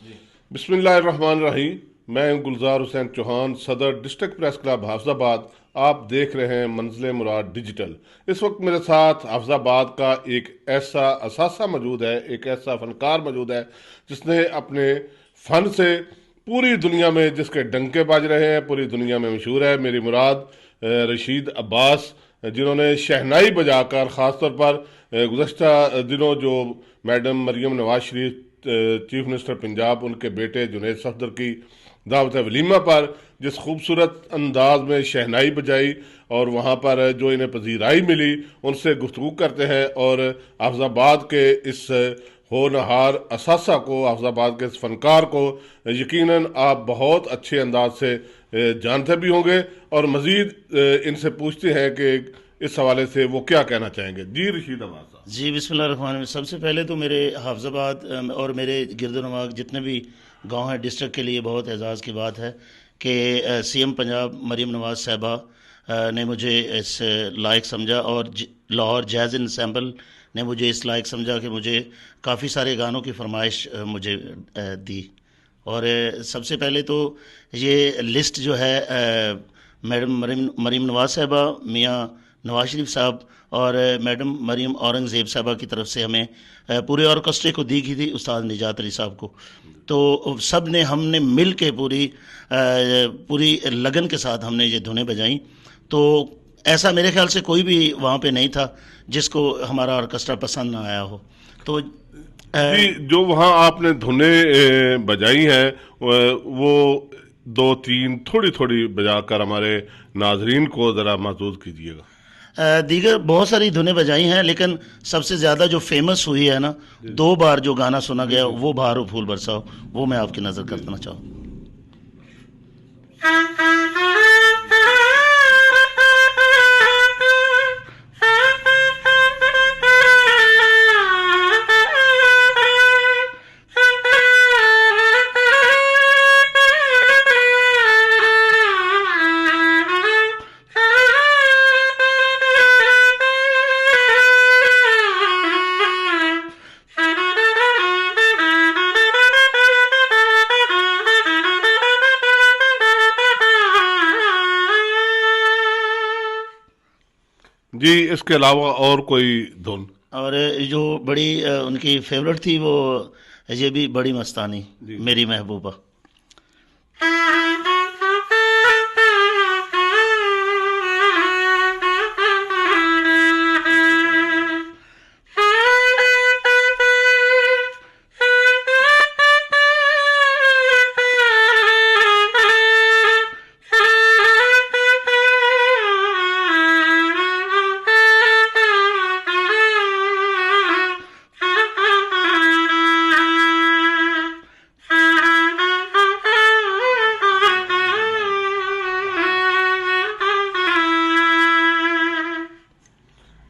بسم اللہ الرحمن الرحیم. میں گلزار حسین چوہان، صدر ڈسٹرکٹ پریس کلب حافظ آباد. آپ دیکھ رہے ہیں منزل مراد ڈیجیٹل. اس وقت میرے ساتھ حافظ آباد کا ایک ایسا اثاثہ موجود ہے، ایک ایسا فنکار موجود ہے جس نے اپنے فن سے پوری دنیا میں، جس کے ڈنکے بج رہے ہیں، پوری دنیا میں مشہور ہے. میری مراد رشید عباس، جنہوں نے شہنائی بجا کر، خاص طور پر گزشتہ دنوں جو madam Maryam Nawaz Sharif chief minister Punjab, ان کے بیٹے جنید صفدر کی دعوت ولیمہ پر جس خوبصورت انداز میں شہنائی بجائی اور وہاں پر جو انہیں پذیرائی ملی، ان سے گفتگو کرتے ہیں اور حافظ آباد کے اس ہونہار اثاثہ کو، حافظ آباد کے اس فنکار کو یقیناً آپ بہت اچھے انداز سے جانتے بھی ہوں گے، اور مزید ان سے پوچھتے ہیں کہ اس حوالے سے وہ کیا کہنا چاہیں گے. جی رشید عباس صاحب. جی بسم اللہ الرحمن الرحیم. سب سے پہلے تو میرے حافظ آباد اور میرے گرد و نواح جتنے بھی گاؤں ہیں ڈسٹرکٹ کے لیے بہت اعزاز کی بات ہے کہ سی ایم پنجاب مریم نواز صاحبہ نے مجھے اس لائق سمجھا، اور لاہور جیز انسیمبل نے مجھے اس لائق سمجھا کہ مجھے کافی سارے گانوں کی فرمائش مجھے دی. اور سب سے پہلے تو یہ لسٹ جو ہے میڈم مریم نواز صاحبہ، میاں نواز شریف صاحب اور میڈم مریم اورنگزیب صاحبہ کی طرف سے ہمیں پورے آرکسٹرے کو دی گئی تھی، استاد نجات علی صاحب کو. تو سب نے، ہم نے مل کے پوری لگن کے ساتھ ہم نے یہ دھنیں بجائیں. تو ایسا میرے خیال سے کوئی بھی وہاں پہ نہیں تھا جس کو ہمارا آرکسٹرا پسند نہ آیا ہو. تو جی، جو وہاں آپ نے دھنیں بجائی ہیں وہ دو تین تھوڑی تھوڑی بجا کر ہمارے ناظرین کو ذرا محظوظ کیجیے گا. دیگر بہت ساری دھنیں بجائی ہیں، لیکن سب سے زیادہ جو فیمس ہوئی ہے نا، 2 بار جو گانا سنا گیا وہ بہار و پھول برساؤ، وہ میں آپ کی نظر کرنا چاہوں. جی، اس کے علاوہ اور کوئی دھن؟ اور جو بڑی ان کی فیورٹ تھی وہ یہ بھی بڑی مستانی، میری محبوبہ.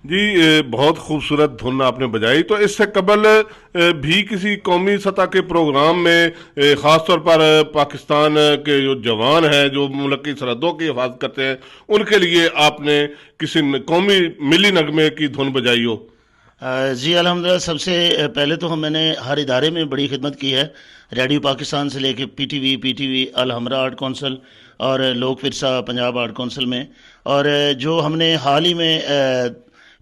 جی، بہت خوبصورت دھن آپ نے بجائی. تو اس سے قبل بھی کسی قومی سطح کے پروگرام میں، خاص طور پر پاکستان کے جو جوان ہیں جو ملک کی سرحدوں کی حفاظت کرتے ہیں، ان کے لیے آپ نے کسی قومی ملی نغمے کی دھن بجائی ہو؟ جی الحمدللہ. سب سے پہلے تو میں نے ہر ادارے میں بڑی خدمت کی ہے، ریڈیو پاکستان سے لے کے P T V Alhamra art council اور لوک ورثہ پنجاب آرٹ کونسل میں. اور جو ہم نے حال ہی میں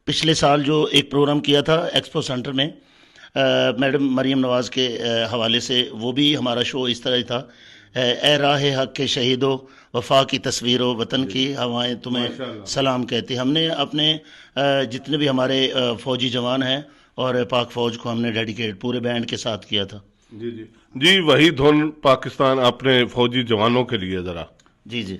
پچھلے سال جو ایک پروگرام کیا تھا ایکسپو سینٹر میں میڈم مریم نواز کے حوالے سے، وہ بھی ہمارا شو اس طرح ہی تھا. اے راہ حق کے شہیدو، وفا کی تصویروں، وطن کی ہوائیں تمہیں سلام کہتی. ہم نے اپنے جتنے بھی ہمارے فوجی جوان ہیں اور پاک فوج کو ہم نے ڈیڈیکیٹ پورے بینڈ کے ساتھ کیا تھا. جی جی جی، وہی دھن پاکستان اپنے فوجی جوانوں کے لیے ذرا. جی جی.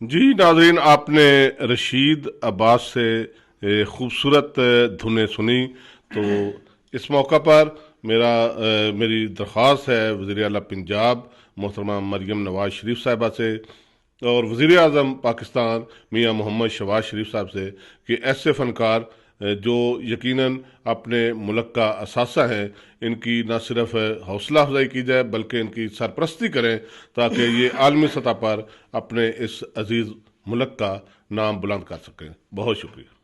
جی ناظرین، آپ نے رشید عباس سے خوبصورت دھنیں سنی. تو اس موقع پر میری درخواست ہے وزیر اعلیٰ پنجاب محترمہ مریم نواز شریف صاحبہ سے اور وزیر اعظم پاکستان میاں محمد شہباز شریف صاحب سے کہ ایسے فنکار جو یقیناً اپنے ملک کا اثاثہ ہیں، ان کی نہ صرف حوصلہ افزائی کی جائے بلکہ ان کی سرپرستی کریں تاکہ یہ عالمی سطح پر اپنے اس عزیز ملک کا نام بلند کر سکیں۔ بہت شکریہ۔